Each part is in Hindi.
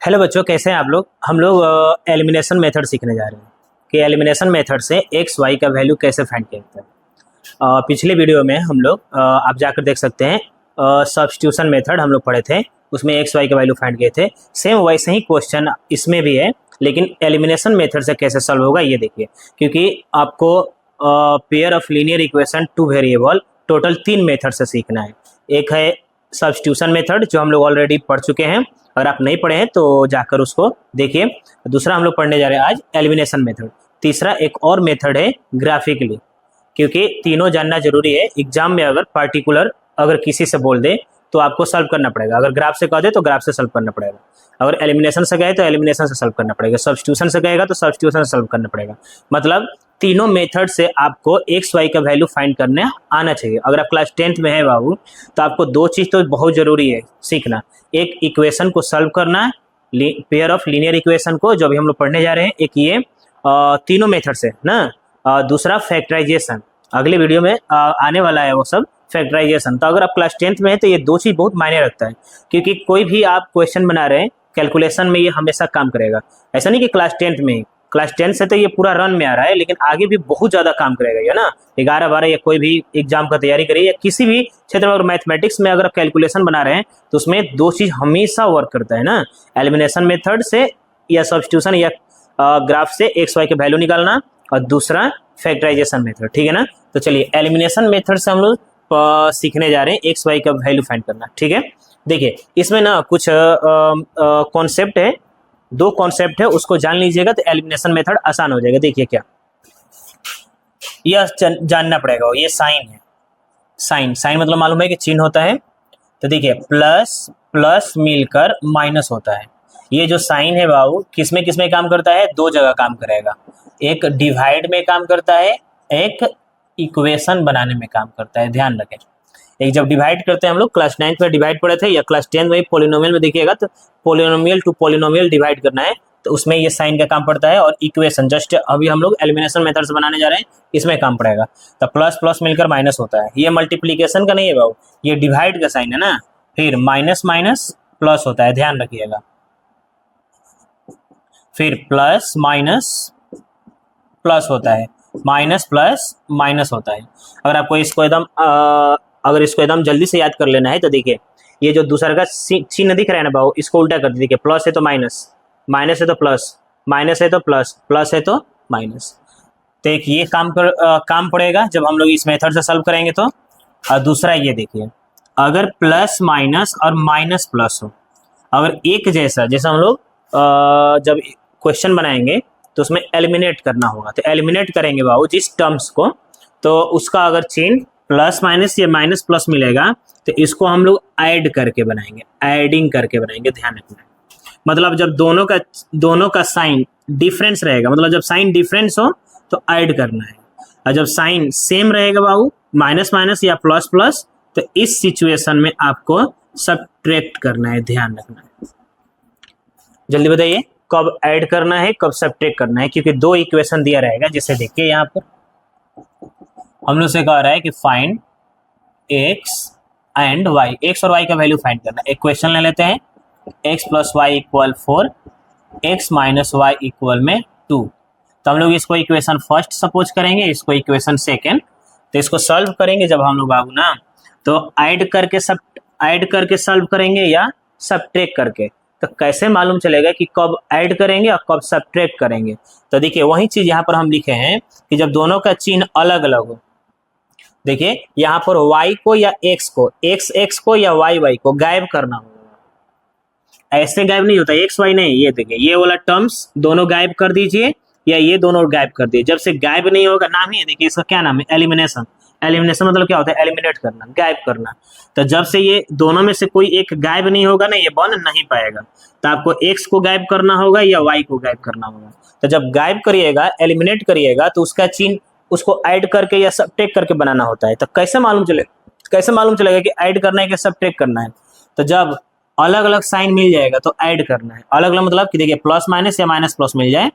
हेलो बच्चों, कैसे हैं आप लोग। हम लोग एलिमिनेशन मेथड सीखने जा रहे हैं कि एलिमिनेशन मेथड से एक्स वाई का वैल्यू कैसे फाइंड किया जाता है। पिछले वीडियो में हम लोग आप जाकर देख सकते हैं, सब्स्टिट्यूशन मेथड हम लोग पढ़े थे, उसमें एक्स वाई का वैल्यू फाइंड किए थे। सेम वैसे ही क्वेश्चन इसमें भी है, लेकिन एलिमिनेशन मेथड से कैसे सॉल्व होगा ये देखिए। क्योंकि आपको pair of linear equation two variable total 3 method से सीखना है। एक है सब्स्टिट्यूशन मेथड जो हम लोग ऑलरेडी पढ़ चुके हैं, अगर आप नहीं पढ़े हैं तो जाकर उसको देखिए। दूसरा हम लोग पढ़ने जा रहे हैं आज एलिमिनेशन मेथड। तीसरा एक और मेथड है ग्राफिकली, क्योंकि तीनों जानना जरूरी है। एग्जाम में अगर पार्टिकुलर अगर किसी से बोल दे तो आपको सॉल्व करना पड़ेगा, अगर ग्राफ से कह दे तो ग्राफ से सॉल्व करना पड़ेगा, अगर एलिमिनेशन से गए तो एलिमिनेशन से सॉल्व करना पड़ेगा, सब्स्टिट्यूशन से कहेगा तो सब्स्टिट्यूशन से सॉल्व करना पड़ेगा। मतलब तीनों मेथड से आपको एक्स वाई का वैल्यू फाइंड करने आना चाहिए। अगर आप क्लास 10th में है बाबू, तो आपको 2 चीज़ तो बहुत जरूरी है सीखना। एक इक्वेशन को सॉल्व करना, पेयर ऑफ लीनियर इक्वेशन को जो अभी हम लोग पढ़ने जा रहे हैं, एक ये तीनों मेथड से ना। दूसरा फैक्टराइजेशन, अगले वीडियो में आने वाला है वो सब फैक्टराइजेशन। तो अगर आप क्लास 10th में है तो ये 2 चीज़ बहुत मायने रखता है, क्योंकि कोई भी आप क्वेश्चन बना रहे हैं कैलकुलेशन में ये हमेशा काम करेगा। ऐसा नहीं कि क्लास 10th में ही, क्लास 10 से तो ये पूरा रन में आ रहा है, लेकिन आगे भी बहुत ज़्यादा काम करेगा ये ना। 11-12 या कोई भी एग्जाम का तैयारी करिए या किसी भी क्षेत्र में, अगर मैथमेटिक्स में अगर आप कैलकुलेशन बना रहे हैं तो उसमें 2 चीज़ हमेशा वर्क करता है ना, एलिमिनेशन मेथड से या सब्स्टिट्यूशन या ग्राफ से एक्स वाई के वैल्यू निकालना, और दूसरा फैक्टराइजेशन मेथड। ठीक है ना। तो चलिए एलिमिनेशन मेथड से हम लोग सीखने जा रहे हैं एक्स वाई का वैल्यू फाइंड करना। ठीक है, देखिए इसमें ना कुछ कॉन्सेप्ट है, 2 कॉन्सेप्ट है, उसको जान लीजिएगा तो एलिमिनेशन मेथड आसान हो जाएगा। देखिए क्या यह जानना पड़ेगा, ये साइन है। साइन साइन मतलब मालूम है कि चिन्ह होता है। तो देखिए प्लस प्लस मिलकर माइनस होता है। ये जो साइन है बाबू किसमें काम करता है, 2 जगह काम करेगा। एक डिवाइड में काम करता है, एक इक्वेशन बनाने में काम करता है। ध्यान रखें, एक जब डिवाइड करते हैं हम लोग, क्लास 9th में डिवाइड पढ़े थे, या क्लास 10th में पॉलिनोमियल में देखिएगा तो पॉलिनोमियल टू पॉलिनोमियल डिवाइड करना है, तो उसमें ये साइन का काम पड़ता है। और इक्वेशन जस्ट अभी हम लोग एलिमिनेशन मेथड से बनाने जा रहे हैं, इसमें काम पड़ेगा। तो प्लस प्लस मिलकर माइनस होता है। ये मल्टीप्लीकेशन का नहीं है बाबू, ये डिवाइड का साइन है ना। फिर माइनस माइनस प्लस होता है, ध्यान रखिएगा। फिर प्लस माइनस प्लस होता है, माइनस प्लस माइनस होता है। अगर आपको इसको एकदम जल्दी से याद कर लेना है तो देखिए, ये जो दूसरा का चिन्ह दिख रहा है ना बाबू, इसको उल्टा कर दीजिए। प्लस है तो माइनस, माइनस है तो प्लस, माइनस है तो प्लस, प्लस है तो माइनस। तो एक ये काम पड़ेगा जब हम लोग इस मेथड से सॉल्व करेंगे तो। और दूसरा ये देखिए, अगर प्लस माइनस और माइनस प्लस हो, अगर एक जैसा हम लोग जब क्वेश्चन बनाएंगे तो उसमें एलिमिनेट करना होगा। तो एलिमिनेट करेंगे बाबू जिस टर्म्स को, तो उसका अगर चिन्ह प्लस माइनस या माइनस प्लस मिलेगा तो इसको हम लोग ऐड करके बनाएंगे, ऐडिंग करके बनाएंगे। ध्यान रखना, मतलब जब दोनों का साइन डिफरेंस रहेगा, मतलब जब साइन डिफरेंस हो तो ऐड करना है, और जब साइन सेम रहेगा बाबू, माइनस माइनस या प्लस प्लस, तो इस सिचुएशन में आपको सब्ट्रैक्ट करना है। ध्यान रखना है, जल्दी बताइए कब ऐड करना है कब सब्ट्रैक्ट करना है, क्योंकि 2 इक्वेशन दिया रहेगा। जैसे देखिए यहाँ पर हम लोग से कह रहा है कि find x and y, x और वाई का वैल्यू फाइंड करना है। एक क्वेश्चन ले लेते हैं, x plus y equal 4, x minus y equal में 2। तो हम लोग इसको इक्वेशन फर्स्ट सपोज करेंगे, इसको इक्वेशन सेकेंड। तो इसको सॉल्व करेंगे जब हम लोग बाबू ना, तो ऐड करके सॉल्व करेंगे या सब्ट्रैक्ट करके। तो कैसे मालूम चलेगा कि कब ऐड करेंगे और कब सब्ट्रैक्ट करेंगे। तो देखिए वही चीज यहाँ पर हम लिखे हैं कि जब दोनों का चिन्ह अलग अलग हो। देखिए यहाँ पर y को या x को, x को या y को गायब करना होगा। ऐसे गायब नहीं होता x y नहीं, ये देखिए ये वाला टर्म्स दोनों गायब कर दीजिए या ये दोनों गायब कर दीजिए। जब से गायब नहीं होगा, नाम ही है देखिए इसका, क्या नाम है, एलिमिनेशन। एलिमिनेशन मतलब क्या होता है, एलिमिनेट करना, गायब करना। तो जब से ये दोनों में से कोई एक गायब नहीं होगा ना, ये बन नहीं पाएगा। तो आपको x को गायब करना होगा या y को गायब करना होगा। तो जब गायब करिएगा, एलिमिनेट करिएगा, तो उसका चिन्ह उसको ऐड करके या सब्ट्रैक्ट करके बनाना होता है। तो कैसे मालूम चलेगा कि ऐड करना है कि सब्ट्रैक्ट करना है। तो जब अलग अलग साइन मिल जाएगा तो ऐड करना है। अलग अलग मतलब कि देखिए प्लस माइनस या माइनस प्लस मिल जाए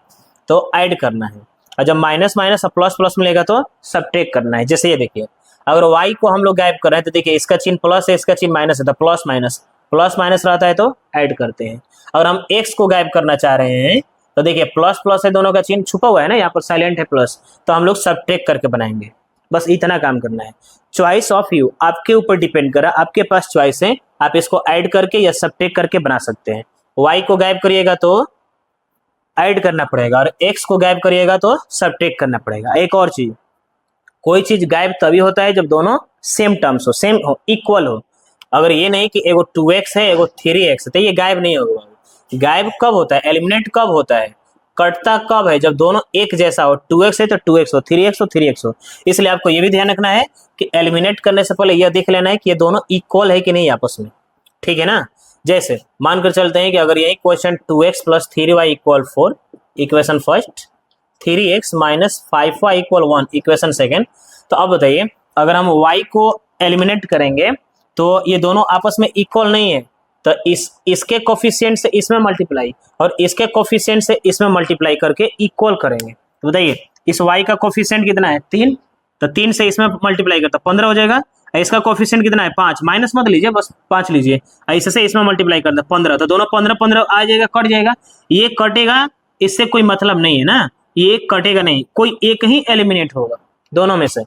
तो ऐड करना है, और जब माइनस माइनस और प्लस प्लस मिलेगा तो सब्ट्रैक्ट करना है। जैसे ये देखिए, अगर y को हम लोग गायब कर रहे हैं तो देखिए इसका चिन्ह प्लस है, इसका चिन्ह माइनस है, तो प्लस माइनस प्लस माइनस रहता है तो ऐड करते हैं। अगर हम x को गायब करना चाह रहे हैं तो देखिए प्लस प्लस है, दोनों का चिन्ह छुपा हुआ है ना, यहाँ पर साइलेंट है प्लस, तो हम लोग सब्ट्रैक्ट करके बनाएंगे। बस इतना काम करना है। चॉइस ऑफ यू, आपके ऊपर डिपेंड कर रहा है, आपके पास चॉइस है, आप इसको ऐड करके या सब्ट्रैक्ट करके बना सकते हैं। y को गायब करिएगा तो ऐड करना पड़ेगा और x को गायब करिएगा तो सब्ट्रैक्ट करना पड़ेगा। एक और चीज, कोई चीज गायब तभी होता है जब दोनों सेम टर्म्स हो, सेम हो, इक्वल हो। अगर ये नहीं कि एगो 2x है एगो 3x है तो ये गायब नहीं होगा। गायब कब होता है, एलिमिनेट कब होता है, कटता कब है, जब दोनों एक जैसा हो, 2x है तो 2x हो, 3x हो 3x हो। इसलिए आपको ये भी ध्यान रखना है कि एलिमिनेट करने से पहले यह देख लेना है कि ये दोनों इक्वल है कि नहीं आपस में, ठीक है ना। जैसे मानकर चलते हैं कि अगर यही question 2x plus 3y equal 4, equation first, 3x minus 5y equal 1, equation second. तो अब बताइए अगर हम y को एलिमिनेट करेंगे तो ये दोनों आपस में इक्वल नहीं है, तो इसके कोफिशिएंट से इसमें मल्टीप्लाई और इसके कोफिशिएंट से इसमें मल्टीप्लाई करके इक्वल करेंगे। तो बताइए इस y का कोफिशिएंट कितना है 3, तो 3 से इसमें मल्टीप्लाई करता 15 हो जाएगा। इसका कोफिशिएंट कितना है 5, माइनस मत लीजिए बस 5 लीजिए, इससे इसमें मल्टीप्लाई करता 15, तो दोनों 15 15 आ जाएगा, कट जाएगा। ये कटेगा, इससे कोई मतलब नहीं है ना, ये कटेगा नहीं, कोई एक ही एलिमिनेट होगा दोनों में से।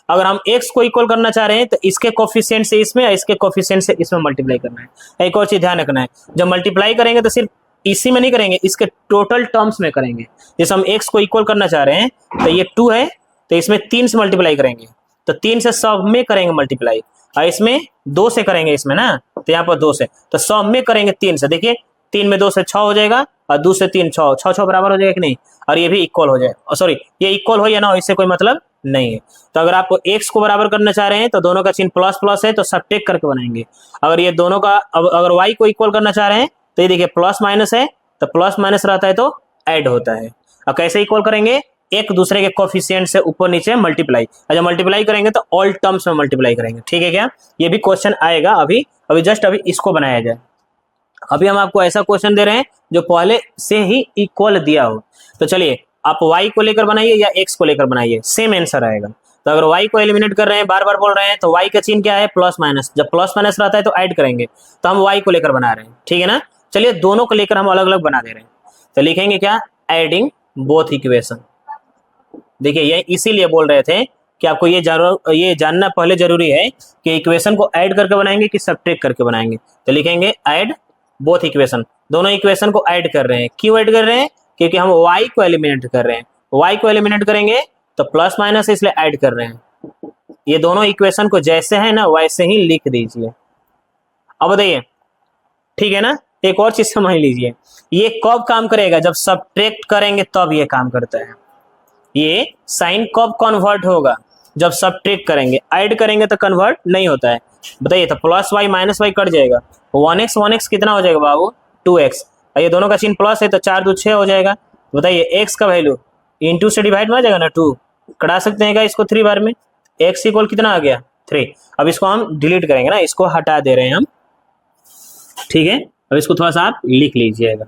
अगर हम x को इक्वल करना चाह रहे हैं तो इसके कोफिशिएंट से इसमें, इसके कोफिशिएंट से इसमें मल्टीप्लाई करना है। एक और चीज ध्यान रखना है, जब मल्टीप्लाई करेंगे तो सिर्फ इसी में नहीं करेंगे, इसके टोटल टर्म्स में करेंगे। जैसे हम x को इक्वल करना चाह रहे हैं तो ये 2 है तो इसमें 3 से मल्टीप्लाई करेंगे, तो 3 से सब में करेंगे मल्टीप्लाई, और इसमें 2 से करेंगे इसमें ना, तो यहाँ पर 2 से, तो सब में करेंगे 3 से। देखिए 3 में 2 से 6 हो जाएगा और 2 से 3 6, 6 6 बराबर हो जाएगा कि नहीं, और ये भी इक्वल हो जाएगा, सॉरी ये इक्वल हो या ना हो इससे कोई मतलब नहीं है। तो अगर आप x को बराबर करना चाह रहे हैं तो दोनों का चिन्ह प्लस प्लस है तो सब्ट्रैक्ट करके बनाएंगे। अगर ये दोनों का, अगर y को इक्वल करना चाह रहे हैं तो ये देखिए प्लस माइनस है, तो प्लस माइनस रहता है तो ऐड होता है। और कैसे इक्वल करेंगे, एक दूसरे के कोफिशिएंट से ऊपर नीचे मल्टीप्लाई, जब मल्टीप्लाई करेंगे तो ऑल टर्म्स में मल्टीप्लाई करेंगे, ठीक है क्या। ये भी क्वेश्चन आएगा, अभी जस्ट अभी इसको बनाया जाए। अभी हम आपको ऐसा क्वेश्चन दे रहे हैं जो पहले से ही इक्वल दिया हो, तो चलिए आप y को लेकर बनाइए या x को लेकर बनाइए, सेम आंसर आएगा। तो अगर y को एलिमिनेट कर रहे हैं, बार बार बोल रहे हैं, तो y का चिन्ह क्या है प्लस माइनस, जब प्लस माइनस रहता है तो ऐड करेंगे, तो हम y को लेकर बना रहे हैं, ठीक है ना। चलिए दोनों को लेकर हम अलग अलग बना दे रहे हैं, तो लिखेंगे क्या, एडिंग बोथ इक्वेशन। देखिए ये इसीलिए बोल रहे थे कि आपको ये जानना पहले जरूरी है कि इक्वेशन को ऐड करके बनाएंगे कि सब्ट्रैक्ट करके बनाएंगे। तो लिखेंगे ऐड बोथ इक्वेशन, दोनों इक्वेशन को ऐड कर रहे हैं। क्यों ऐड कर रहे हैं, क्योंकि हम y को एलिमिनेट कर रहे हैं, y को एलिमिनेट करेंगे तो प्लस माइनस इसलिए ऐड कर रहे हैं। ये दोनों इक्वेशन को जैसे है ना वैसे ही लिख दीजिए। अब बताइए ठीक है ना, एक और चीज समझ लीजिए, ये कब काम करेगा, जब सब्ट्रैक्ट करेंगे तब ये काम करता है। ये साइन कब कन्वर्ट होगा, जब सब्ट्रैक्ट करेंगे, ऐड करेंगे तो कन्वर्ट नहीं होता है। बताइए तो plus y minus y cut जाएगा, 1x कितना हो जाएगा बाबू 2x, ये दोनों का चिन्ह प्लस है तो 4 2 6 हो जाएगा। बताइए x का वैल्यू इंटू से डिवाइड में आ जाएगा ना, 2 कटा सकते हैं क्या इसको 3 बार में, x इक्वल कितना आ गया 3। अब इसको हम डिलीट करेंगे ना, इसको हटा दे रहे हैं हम, ठीक है। अब इसको थोड़ा सा आप लिख लीजिएगा,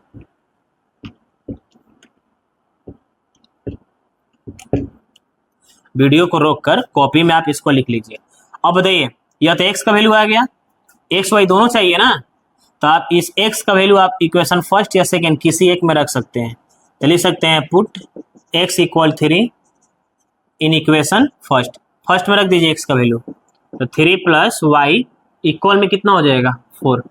वीडियो को रोककर कॉपी में आप इसको लिख लीजिए। अब बताइए यह तो x का वैल्यू आ गया, x y दोनों चाहिए ना, तो आप इस x का वैल्यू आप इक्वेशन फर्स्ट या सेकेंड किसी एक में रख सकते हैं। तो लिख सकते हैं put x equal 3 in equation first में रख दीजिए x का वैल्यू, तो 3 प्लस y इक्वल में कितना हो जाएगा 4।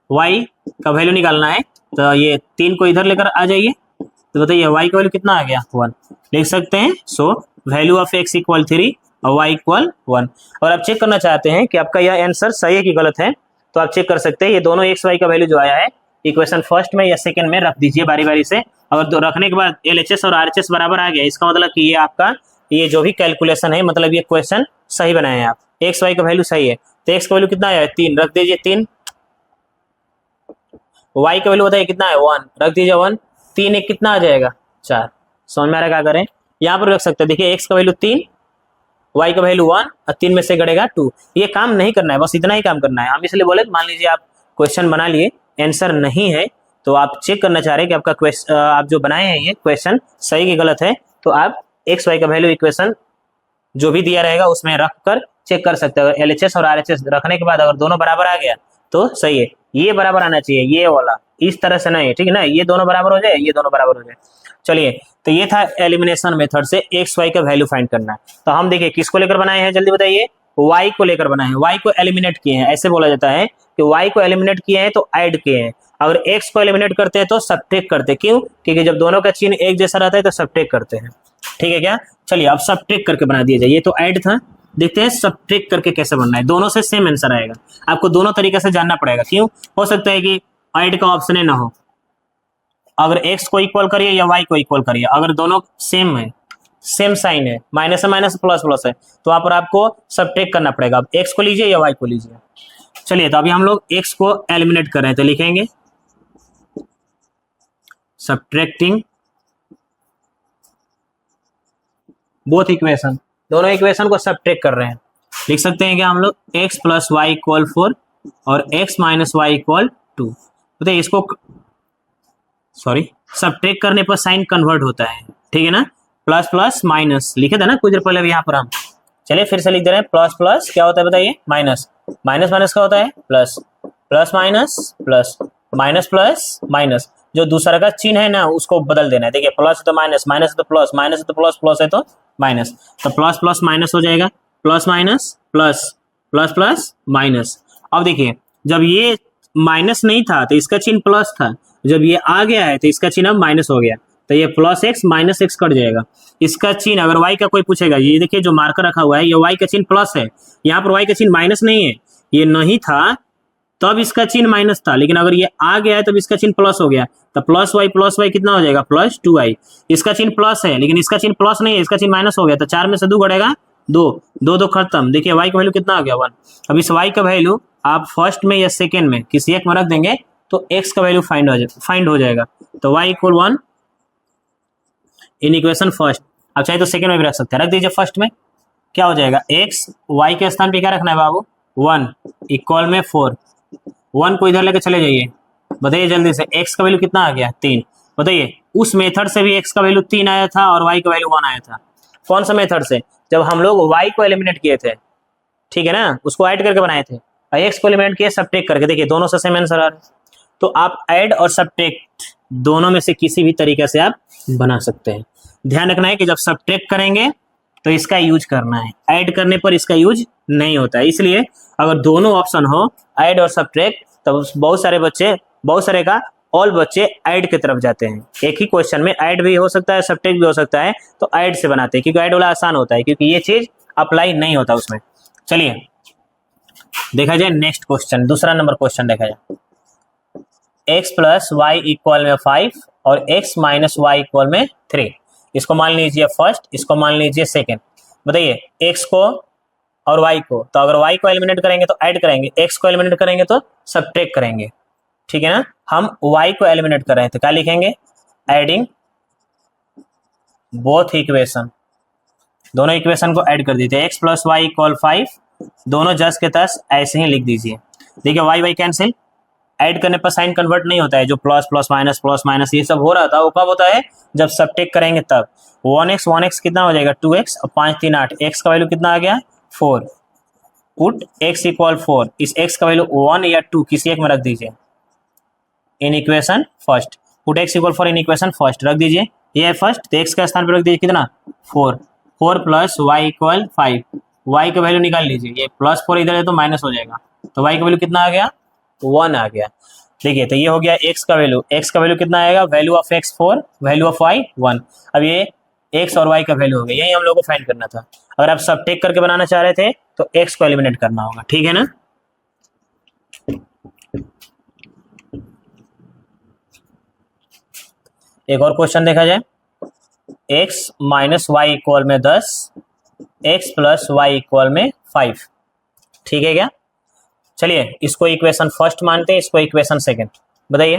y का वैल्यू निकालना है तो ये 3 को इधर लेकर आ जाइए, तो बताइए y का वैल्यू कितना आ गया 1, लिख सकते हैं। So value of x equal 3 और y इक्वल 1। और आप चेक करना चाहते हैं कि आपका यह आंसर सही है कि गलत है, तो आप चेक कर सकते हैं। ये दोनों x y का वैल्यू जो आया है इक्वेशन फर्स्ट में या सेकंड में रख दीजिए बारी बारी से। अगर रखने के बाद LHS और RHS बराबर आ गया, इसका मतलब कि ये आपका ये जो भी कैलकुलेशन है, मतलब ये क्वेश्चन सही बनाए हैं आप, x y का वैल्यू सही है। तो x का वैल्यू कितना आया है 3, रख दीजिए 3। y का वैल्यू बताइए कितना है 1, रख दीजिए 1। 3 एक कितना आ जाएगा 4। समझ में आ रहा है क्या करें, यहाँ पर रख सकते हैं। देखिए x का वैल्यू 3, y का वैल्यू 1 और 3 में से घटेगा 2। ये काम नहीं करना है, बस इतना ही काम करना है। हम इसलिए बोले मान लीजिए आप क्वेश्चन बना लिए, आंसर नहीं है, तो आप चेक करना चाह रहे हैं कि आपका क्वेश्चन आप जो बनाए हैं ये क्वेश्चन सही कि गलत है, तो आप x y का वैल्यू इक्वेशन जो भी दिया रहेगा उसमें रख कर चेक कर सकते हैं। अगर LHS और RHS रखने के बाद अगर दोनों बराबर आ गया तो सही है। ये बराबर आना चाहिए, ये वाला इस तरह से नहीं, ठीक है ना, ये दोनों बराबर हो जाए, ये दोनों बराबर हो जाए। चलिए, तो ये था एलिमिनेशन मेथड से एक्स वाई का वैल्यू फाइंड करना है। तो हम देखिए किसको लेकर बनाए हैं, जल्दी बताइए। y को लेकर बनाए हैं, y को एलिमिनेट किए हैं। ऐसे बोला जाता है कि y को एलिमिनेट किए हैं तो ऐड किए हैं, अगर x को एलिमिनेट करते हैं तो सब्ट्रैक्ट करते हैं। क्यों? क्योंकि जब दोनों का चिन्ह एक जैसा रहता है तो सब्ट्रैक्ट करते हैं, ठीक है क्या। चलिए अब सब्ट्रैक्ट करके बना दिया जाए। ये तो ऐड था, देखते हैं सब्ट्रैक्ट करके कैसे बनना है। दोनों से सेम आंसर आएगा, आपको दोनों तरीके से जानना पड़ेगा। क्यों? हो सकता है कि ऐड का ऑप्शन ही ना हो, अगर x को इक्वल करिए या y को इक्वल करिए, अगर दोनों सेम है, सेम साइन है, माइनस है माइनस, प्लस प्लस है, तो वहां पर आपको सब्ट्रैक्ट करना पड़ेगा। अब x को लीजिए या y को लीजिए। चलिए, तो अभी हम लोग x को एलिमिनेट कर रहे हैं, तो लिखेंगे सब्ट्रैक्टिंग बोथ इक्वेशन, दोनों इक्वेशन को सब्ट्रैक्ट कर रहे हैं। लिख सकते हैं कि हम लोग x प्लस वाई इक्वल 4 और x माइनस वाई इक्वल 2। बताइए इसको, सॉरी, सब्ट्रैक्ट करने पर साइन कन्वर्ट होता है, ठीक है ना। प्लस प्लस माइनस लिखे थे ना कुछ देर पहले भी यहाँ पर हम। चलिए फिर से लिख दे रहे हैं, प्लस प्लस क्या होता है बताइए, माइनस, माइनस माइनस क्या होता है, plus, plus minus plus, minus plus minus, जो दूसरा का चिन्ह है ना उसको बदल देना है। देखिए प्लस है तो माइनस, माइनस है तो प्लस, माइनस है तो प्लस, प्लस है तो माइनस, तो प्लस प्लस माइनस हो जाएगा, plus minus plus, plus plus minus. अब देखिए जब ये माइनस नहीं था तो इसका चिन्ह प्लस था, जब ये आ गया है तो इसका चिन्ह अब माइनस हो गया, तो ये plus x minus x cut जाएगा। इसका चिन्ह अगर y का कोई पूछेगा, ये देखिए जो मार्कर रखा हुआ है ये y का चिन्ह प्लस है, यहाँ पर y का चिन्ह माइनस नहीं है। ये नहीं था तब इसका चिन्ह माइनस था, लेकिन अगर ये आ गया है तब इसका चिन्ह प्लस हो गया, तो प्लस वाई कितना हो जाएगा, प्लस 2y। इसका चिन्ह प्लस है लेकिन इसका चिन्ह प्लस नहीं है, इसका चिन्ह माइनस हो गया, तो 4 में से 2 घटेगा 2, 2 2 खत्म। देखिए y का वैल्यू कितना आ गया, 1। अब इस y का वैल्यू आप फर्स्ट में या सेकेंड में किसी एक में रख देंगे तो x का वैल्यू फाइंड हो जाएगा। तो y equal 1 in equation first. अब चाहे तो सेकेंड में भी रख सकते हैं, रख दीजिए फर्स्ट में, क्या हो जाएगा, x y के स्थान पे क्या रखना है बाबू, 1 इक्वल में 4, 1 को इधर लेके चले जाइए। बताइए जल्दी से x का वैल्यू कितना आ गया, 3। बताइए उस मेथड से भी x का वैल्यू 3 आया था और y का वैल्यू 1 आया था। कौन सा मेथड से, जब हम लोग y को एलिमिनेट किए थे, ठीक है ना, उसको ऐड करके बनाए थे, और x को एलिमिनेट किए सब्ट्रैक्ट करके। देखिए दोनों से सेम आंसर आ रहा है, तो आप ऐड और सब्ट्रैक्ट दोनों में से किसी भी तरीके से आप बना सकते हैं। ध्यान रखना है कि जब सब्ट्रैक्ट करेंगे तो इसका यूज करना है, ऐड करने पर इसका यूज नहीं होता है। इसलिए अगर दोनों ऑप्शन हो ऐड और सब्ट्रैक्ट, तो बहुत सारे बच्चे, बहुत सारे का ऑल बच्चे ऐड की तरफ जाते हैं। एक ही क्वेश्चन में ऐड भी हो सकता है, सब्ट्रैक्ट भी हो सकता है, तो ऐड से बनाते हैं, क्योंकि ऐड वाला आसान होता है, क्योंकि ये चीज अप्लाई नहीं होता उसमें। चलिए देखा जाए नेक्स्ट क्वेश्चन, दूसरा नंबर क्वेश्चन देखा जाए। x प्लस वाई इक्वल में 5 और x माइनस वाई इक्वल में 3। इसको मान लीजिए फर्स्ट, इसको मान लीजिए सेकेंड। बताइए x को और y को, तो अगर y को एलिमिनेट करेंगे तो ऐड करेंगे, x को एलिमिनेट करेंगे तो सब्ट्रैक्ट करेंगे, ठीक है ना। हम y को एलिमिनेट कर रहे हैं तो क्या लिखेंगे, एडिंग बोथ इक्वेशन, दोनों इक्वेशन को ऐड कर दीजिए। x प्लस वाई इक्वल 5, दोनों जस के तस ऐसे ही लिख दीजिए। देखिए y कैंसिल, ऐड करने पर साइन कन्वर्ट नहीं होता है, जो प्लस प्लस माइनस ये सब हो रहा था वो कब होता है, जब सब्ट्रैक्ट करेंगे तब। 1x कितना हो जाएगा, 2x और 5 3 8, x का वैल्यू कितना आ गया, 4। पुट x इक्वल 4, इस x का वैल्यू 1 या 2 किसी एक में रख दीजिए in equation first. Put x equal 4 in equation first रख दीजिए, ये है फर्स्ट, तो x का स्थान पर रख दीजिए कितना, 4। 4 प्लस वाई इक्वल 5, y का वैल्यू निकाल लीजिए, ये प्लस 4 इधर है तो माइनस हो जाएगा, तो y का वैल्यू कितना आ गया, 1 आ गया। देखिए तो ये हो गया x का वैल्यू, x का वैल्यू कितना आएगा, value of x 4, value of y 1। अब ये x और y का वैल्यू हो गया, यही हम लोग को फाइंड करना था। अगर आप सब्ट्रैक्ट करके बनाना चाह रहे थे तो x को एलिमिनेट करना होगा, ठीक है ना। एक और क्वेश्चन देखा जाए, x माइनस वाई इक्वल में 10, x प्लस वाई इक्वल में 5, ठीक है क्या। चलिए इसको इक्वेशन फर्स्ट मानते हैं, इसको इक्वेशन सेकंड। बताइए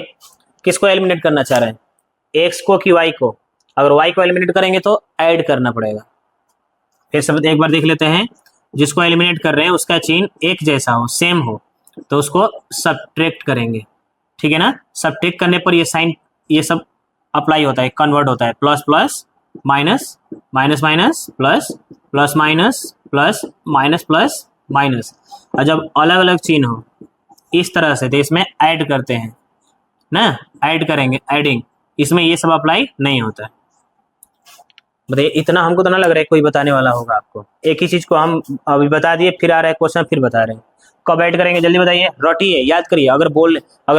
किसको एलिमिनेट करना चाह रहे हैं, x को कि y को। अगर y को एलिमिनेट करेंगे तो ऐड करना पड़ेगा। फिर सब एक बार देख लेते हैं, जिसको एलिमिनेट कर रहे हैं उसका चिन्ह एक जैसा हो, सेम हो, तो उसको सब्ट्रैक्ट करेंगे, ठीक है ना। सब्ट्रैक्ट करने पर ये साइन ये सब अप्लाई होता है, कन्वर्ट होता है, plus plus minus, minus minus plus, plus minus plus, minus plus minus. और जब अलग अलग चिन्ह हो, इस तरह से, तो इसमें ऐड करते हैं ना, ऐड करेंगे, एडिंग, इसमें ये सब अप्लाई नहीं होता है। बताइए, इतना हमको तो ना लग रहा है कोई बताने वाला होगा आपको। एक ही चीज को हम अभी बता दिए, फिर आ रहा है क्वेश्चन, फिर बता रहे हैं। कब ऐड करेंगे जल्दी बताइए, रटिए, याद करिए। अगर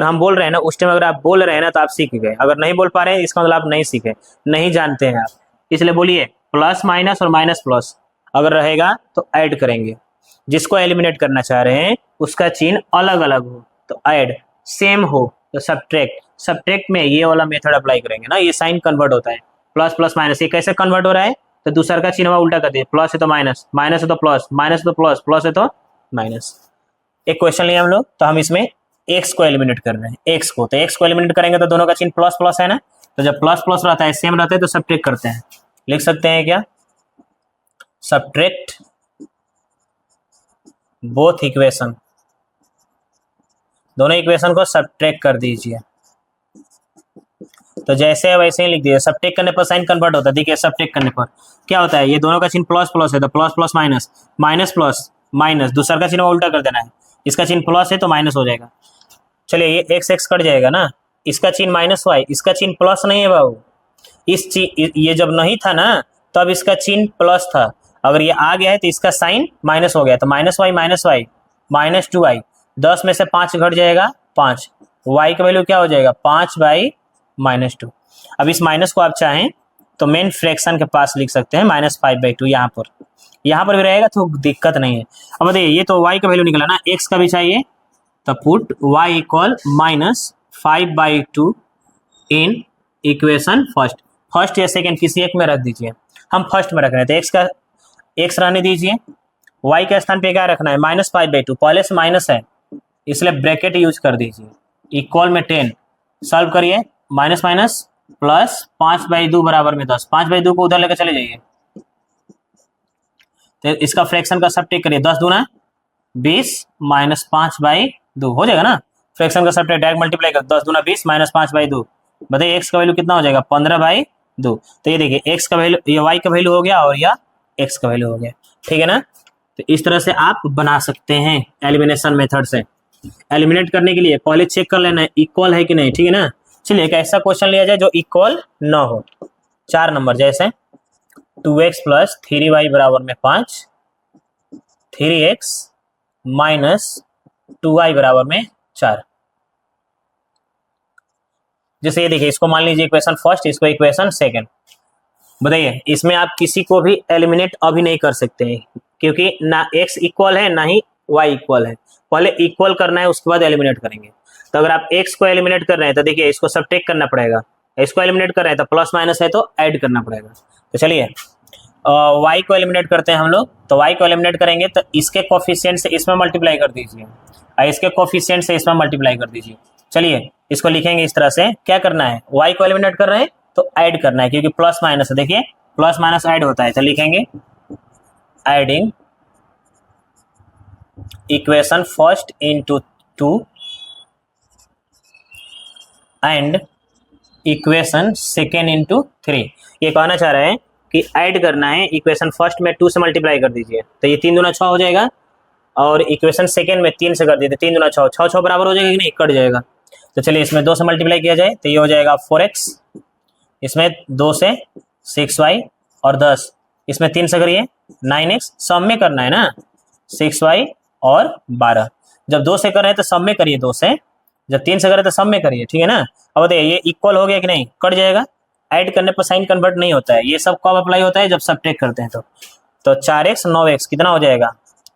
हम बोल रहे हैं ना उस टाइम, अगर आप बोल रहे हैं ना तो आप सीख गए, अगर नहीं बोल पा रहे हैं इसका मतलब आप नहीं सीखे, नहीं जानते हैं आप। इसलिए बोलिए, प्लस माइनस और माइनस प्लस अगर रहेगा तो ऐड करेंगे। जिसको एलिमिनेट करना चाह रहे हैं उसका चिन्ह अलग अलग हो तो ऐड, सेम हो तो सब्ट्रैक्ट। सब्ट्रैक्ट में ये वाला मेथड अप्लाई करेंगे ना, ये साइन कन्वर्ट होता है, प्लस प्लस माइनस। ये कैसे कन्वर्ट हो रहा है, तो दूसरा का चिन्ह उल्टा कर दिए, प्लस है तो माइनस, माइनस है तो प्लस, माइनस है तो प्लस, प्लस है तो माइनस। एक क्वेश्चन लिया हम लोग, तो हम इसमें एक्स को एलिमिनेट कर रहे हैं, एक्स को, तो एक्स को एलिमिनेट करेंगे तो दोनों का चिन्ह प्लस प्लस है ना, तो जब प्लस प्लस रहता है, सेम रहता है, तो सब्ट्रैक्ट करते हैं। लिख सकते हैं क्या, सब्ट्रैक्ट बोथ इक्वेशन, दोनों इक्वेशन को सब्ट्रैक्ट कर दीजिए। तो जैसे है वैसे ही लिख दिए, सब्ट्रैक्ट करने पर साइन कन्वर्ट होता है। देखिए सब्ट्रैक्ट करने पर क्या होता है, ये दोनों का चिन्ह प्लस प्लस है तो plus plus minus, minus plus minus, दूसरा का चिन्ह उल्टा कर देना है, इसका चिन्ह प्लस है तो माइनस हो जाएगा। चलिए ये एक्स एक्स कट जाएगा ना, इसका चिन्ह माइनस वाई, इसका चिन्ह प्लस नहीं है बाबू, ये जब नहीं था ना तब इसका चिन्ह प्लस था, अगर ये आ गया है तो इसका साइन माइनस हो गया, तो माइनस वाई माइनस 2y, 10 में से 5 घट जाएगा 5, y का वैल्यू क्या हो जाएगा, 5/-2। अब इस माइनस को आप चाहें तो मेन फ्रैक्शन के पास लिख सकते हैं, -5/2 यहाँ पर भी रहेगा तो दिक्कत नहीं है। अब बताइए, ये तो y का वैल्यू निकला ना, x का भी चाहिए, तो put y equal -5/2 in equation first या सेकेंड किसी एक में रख दीजिए। हम फर्स्ट में रख रहे हैं तो x रहने दीजिए, y के स्थान पे क्या रखना है, -5/2, पहले से माइनस है इसलिए ब्रैकेट यूज कर दीजिए, इक्वल में 10, सॉल्व करिए, माइनस माइनस प्लस 5/2 बराबर में 10, 5/2 को उधर लेकर चले जाइए, तो इसका फ्रैक्शन का सब टेक करिए, 10 दूना 20 माइनस 5/2 हो जाएगा ना, फ्रैक्शन का सब टेक डायरेक्ट मल्टीप्लाई कर, 10 दूना 20 माइनस 5/2, बताइए x का वैल्यू कितना हो जाएगा, 15/2। तो ये देखिए x का वैल्यू, ये y का वैल्यू हो गया और यह x का वैल्यू हो गया, ठीक है ना। तो इस तरह से आप बना सकते हैं एलिमिनेशन मेथड से। एलिमिनेट करने के लिए पहले चेक कर लेना है इक्वल है कि नहीं, ठीक है ना। चलिए एक ऐसा क्वेश्चन लिया जाए जो इक्वल न हो, 4 नंबर, जैसे 2x + 3y = 5, 3x - 2y = 4। जैसे ये देखिए, इसको मान लीजिए इक्वेशन फर्स्ट, इसको इक्वेशन सेकंड। बताइए, इसमें आप किसी को भी एलिमिनेट अभी नहीं कर सकते हैं, क्योंकि ना x इक्वल है ना ही y इक्वल है, पहले इक्वल करना है उसके बाद एलिमिनेट करेंगे। तो अगर आप x को एलिमिनेट कर रहे हैं तो देखिए इसको सब्ट्रैक्ट करना पड़ेगा, इसको एलिमिनेट कर रहे हैं तो प्लस माइनस है तो ऐड करना पड़ेगा। तो चलिए y को एलिमिनेट करते हैं हम लोग, तो y को एलिमिनेट करेंगे तो इसके कोफिशिएंट से इसमें मल्टीप्लाई कर दीजिए और इसके कोफिशिएंट से इसमें मल्टीप्लाई कर दीजिए। चलिए इसको लिखेंगे इस तरह से, क्या करना है, y को एलिमिनेट कर रहे हैं तो ऐड करना है, क्योंकि प्लस माइनस है, देखिए प्लस माइनस ऐड होता है, तो लिखेंगे adding equation first into 2 and equation second into 3। ये कहना चाह रहे हैं कि ऐड करना है, इक्वेशन फर्स्ट में 2 से मल्टीप्लाई कर दीजिए तो ये 3 दूना 6 हो जाएगा, और इक्वेशन सेकेंड में 3 से कर दीजिए, 3 दूना 6, 6 बराबर हो जाएगा कि नहीं, कट जाएगा। तो चलिए इसमें 2 से मल्टीप्लाई किया जाए तो ये हो जाएगा 4x, इसमें 2 से 6y और 10, इसमें 3 से करिए 9x, सम में करना है ना, 6y और 12। जब 2 से कर रहे हैं तो सम में करिए 2 से, जब 3 से करें तो सम में करिए, ठीक है ना। अब बताइए ये इक्वल हो गया कि नहीं, कट जाएगा, ऐड करने पर साइन कन्वर्ट नहीं होता है, ये सब कब अप्लाई होता है, जब सब्ट्रैक्ट करते हैं तो 4x 9x कितना हो जाएगा,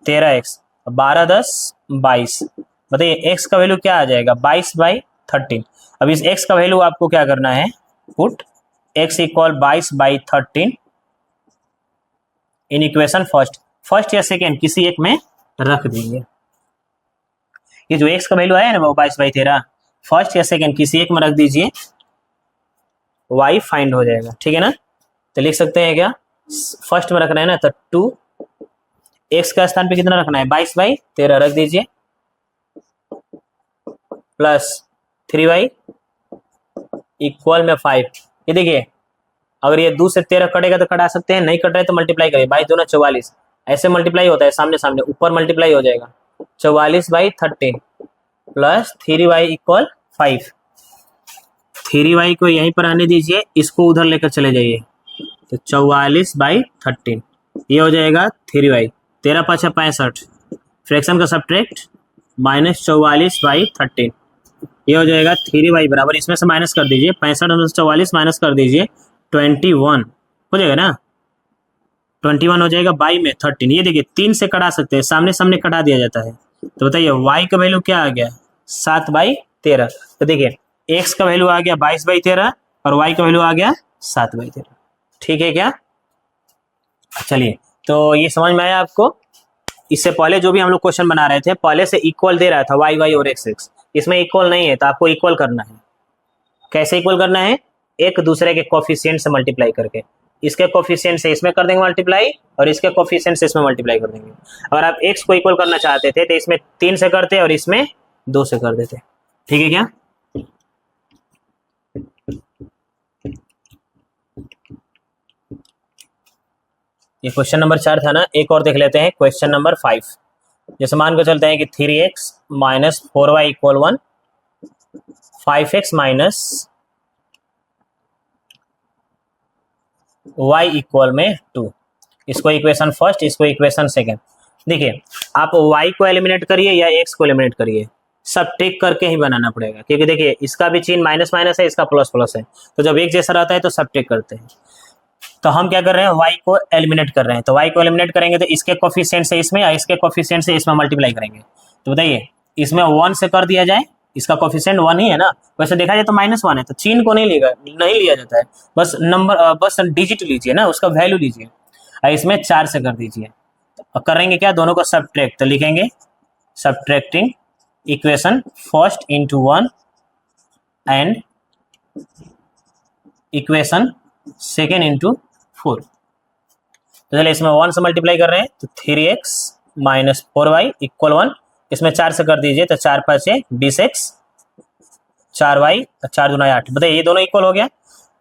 13x, 12 10 22। बताइए x का वैल्यू क्या आ जाएगा, 22/13। अब इस x का वैल्यू आपको क्या करना है, put x = 22/13 in equation first या सेकेंड किसी एक में रख दीजिए। ये जो x का वैल्यू आया ना वो 22/13, फर्स्ट या सेकेंड किसी एक में रख दीजिए, y फाइंड हो जाएगा, ठीक है ना। तो लिख सकते हैं क्या, फर्स्ट में रखना है ना, तो 2 x का स्थान पे कितना रखना है, 22/13 रख दीजिए, प्लस 3y इक्वल में 5। ये देखिए अगर ये 2 से 13 कटेगा तो कटा सकते हैं, नहीं कट रहे तो मल्टीप्लाई करिए, 22 दूना 44, ऐसे मल्टीप्लाई होता है, सामने सामने ऊपर मल्टीप्लाई हो जाएगा, 44/13 प्लस 3y इक्वल 5। 3y को यहीं पर आने दीजिए, इसको उधर लेकर चले जाइए, तो 44/13 ये हो जाएगा 3y। 13 पाँच 65, फ्रैक्शन का सब्ट्रैक्ट -44/13 ये हो जाएगा 3y बराबर, इसमें से माइनस कर दीजिए, 65 में से 44 माइनस कर दीजिए, 21 हो जाएगा ना, 21 हो जाएगा बाई में 13। ये देखिए 3 से कटा सकते हैं, सामने सामने कटा दिया जाता है। तो बताइए y का वैल्यू क्या आ गया, 7/13। तो देखिए x का वैल्यू आ गया 22/13 और y का वैल्यू आ गया 7/13। ठीक है क्या? चलिए, तो ये समझ में आया आपको? इससे पहले जो भी हम लोग क्वेश्चन बना रहे थे, पहले से इक्वल दे रहा था y और x, इसमें इक्वल नहीं है, तो आपको इक्वल करना है। कैसे इक्वल करना है? एक दूसरे के कोफिशिएंट से मल्टीप्लाई करके, इसके कोफिशिएंट से इसमें कर देंगे मल्टीप्लाई और इसके कोफिशिएंट से इसमें मल्टीप्लाई कर देंगे। अगर आप x को इक्वल करना चाहते थे तो इसमें 3 से करते और इसमें 2 से कर देते। ठीक है क्या? ये क्वेश्चन नंबर 4 था ना, एक और देख लेते हैं क्वेश्चन नंबर 5। जैसे मान को चलते हैं कि 3x minus 4y equal 1, 5x minus y equal में 2। इसको इक्वेशन फर्स्ट, इसको इक्वेशन सेकेंड। देखिए आप y को एलिमिनेट करिए या x को एलिमिनेट करिए, सब टेक करके ही बनाना पड़ेगा, क्योंकि देखिए इसका भी चिन्ह माइनस माइनस है, इसका प्लस प्लस है, तो जब एक जैसा रहता है तो सब टेक करते हैं। तो हम क्या कर रहे हैं, y को एलिमिनेट कर रहे हैं, तो y को एलिमिनेट करेंगे तो इसके कोफिशिएंट से इसमें या इसके कोफिशिएंट से इसमें मल्टीप्लाई करेंगे। तो बताइए इसमें 1 से कर दिया जाए, इसका कोफिशिएंट 1 ही है ना, वैसे देखा जाए तो -1 है, तो चिन्ह को नहीं लिया जाता है, बस नंबर बस डिजिट लीजिए ना, उसका वैल्यू लीजिए और इसमें 4 से कर दीजिए। और करेंगे क्या, दोनों को सब्ट्रैक्ट, तो लिखेंगे subtracting equation first into 1 and equation second into 4। तो चलिए इसमें 1 से मल्टीप्लाई कर रहे हैं, तो 3x माइनस 4y इक्वल 1, इसमें 4 से कर दीजिए, तो 4 5 20x, 4y 4 दूना 8। बताइए ये दोनों इक्वल हो गया।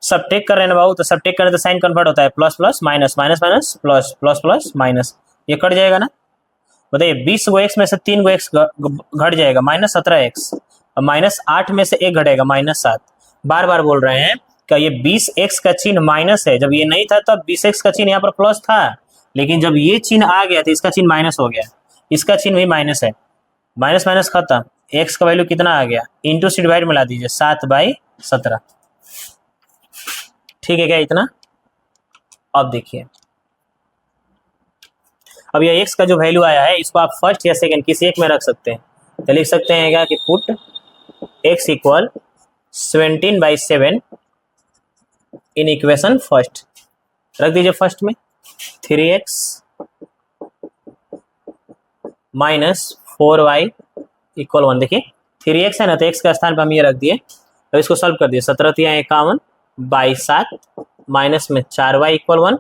सब टेक कर रहे हैं ना बाबू, तो सब टेक करें तो साइन कन्वर्ट होता है, plus plus minus, minus minus plus, plus plus minus, ये कट जाएगा ना। बताइए 20 गो x में से 3 गो x घट जाएगा, -17x, और -8 में से 1 घटेगा, -7। बार बार बोल रहे हैं क्या ये 20x का चिन्ह माइनस है, जब ये नहीं था तब 20x का चिन्ह यहाँ पर प्लस था, लेकिन जब ये चिन्ह आ गया तो इसका चिन्ह माइनस हो गया, इसका चिन्ह भी माइनस है, माइनस माइनस खत्म। x का वैल्यू कितना आ गया, इंटू से डिवाइड मिला दीजिए, 7/17। ठीक है क्या इतना? अब देखिए, अब ये x का जो वैल्यू आया है, इसको आप फर्स्ट या सेकंड किसी एक में रख सकते हैं, तो लिख सकते हैं क्या कि put x equal 17/7 in equation first, रख दीजिए फर्स्ट में। 3x minus 4y equal 1। देखिए 3x है ना, तो x का स्थान पर हम ये रख दिए, तो इसको सॉल्व कर दिए, 17×51/7 माइनस में 4y इक्वल 1,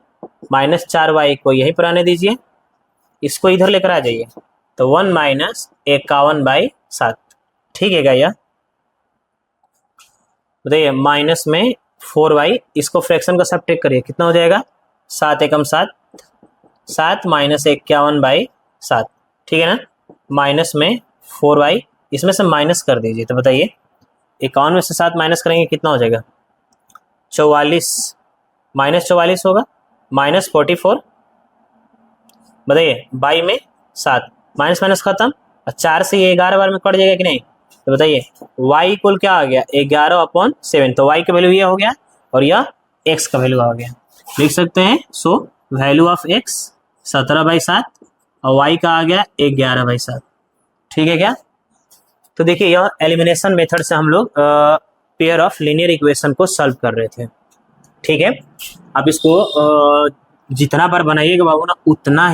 माइनस 4y को यहीं पर आने दीजिए, इसको इधर लेकर आ जाइए, तो 1 माइनस 51/7। ठीक है क्या यह? बताइए माइनस में 4y, इसको फ्रैक्शन का सब्ट्रैक्ट करिए, कितना हो जाएगा, 7 एकम 7, 7 माइनस 51/7। ठीक है ना, माइनस में 4y, इसमें से माइनस कर दीजिए, तो बताइए 51 में से 7 माइनस करेंगे कितना हो जाएगा, 44, -44 होगा, -44। बताइए बाई में 7, माइनस माइनस खत्म, और 4 से ये 11 बार में कट जाएगा कि नहीं। तो बताइए y इक्वल क्या आ गया, 11/7, तो y का वैल्यू यह हो गया और यह x का वैल्यू आ गया। लिख सकते हैं सो वैल्यू ऑफ x 17/7 और y का आ गया 11/7। ठीक है क्या? तो देखिए यह एलिमिनेशन मेथड से हम लोग पेयर ऑफ लीनियर इक्वेशन को सॉल्व कर रहे थे। ठीक है, आप इसको जितना बार बनाइएगा बाबू ना, उतना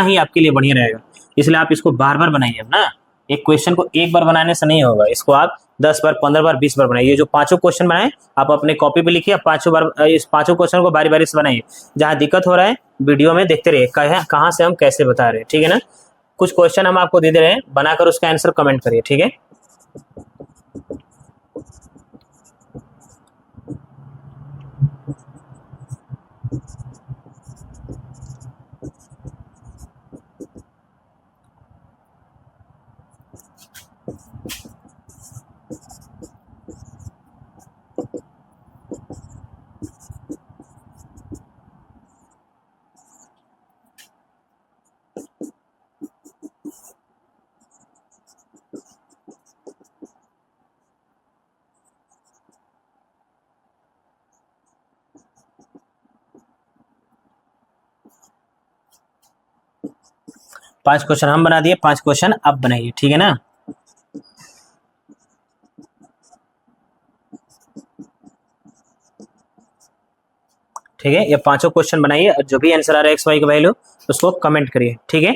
ही आपके लिए बढ़िया रहेगा, इसलिए आप इसको बार बार बनाइए ना, एक क्वेश्चन को एक बार बनाने से नहीं होगा, इसको आप 10 बार, 15 बार, 20 बार बनाइए। ये जो 5 क्वेश्चन बनाए आप अपने कॉपी पे लिखिए, 5 बार इस 5 क्वेश्चन को बारी बारी से बनाइए, जहाँ दिक्कत हो रहा है वीडियो में देखते रहिए, कहाँ से हम कैसे बता रहे हैं। ठीक है ना, कुछ क्वेश्चन हम आपको दे दे रहे हैं, बनाकर उसका आंसर कमेंट करिए। ठीक है, 5 क्वेश्चन हम बना दिए, 5 क्वेश्चन आप बनाइए, ठीक है ना। ठीक है, ये पांचों क्वेश्चन बनाइए और जो भी आंसर आ रहा है एक्स वाई का वैल्यू उसको कमेंट करिए, ठीक है।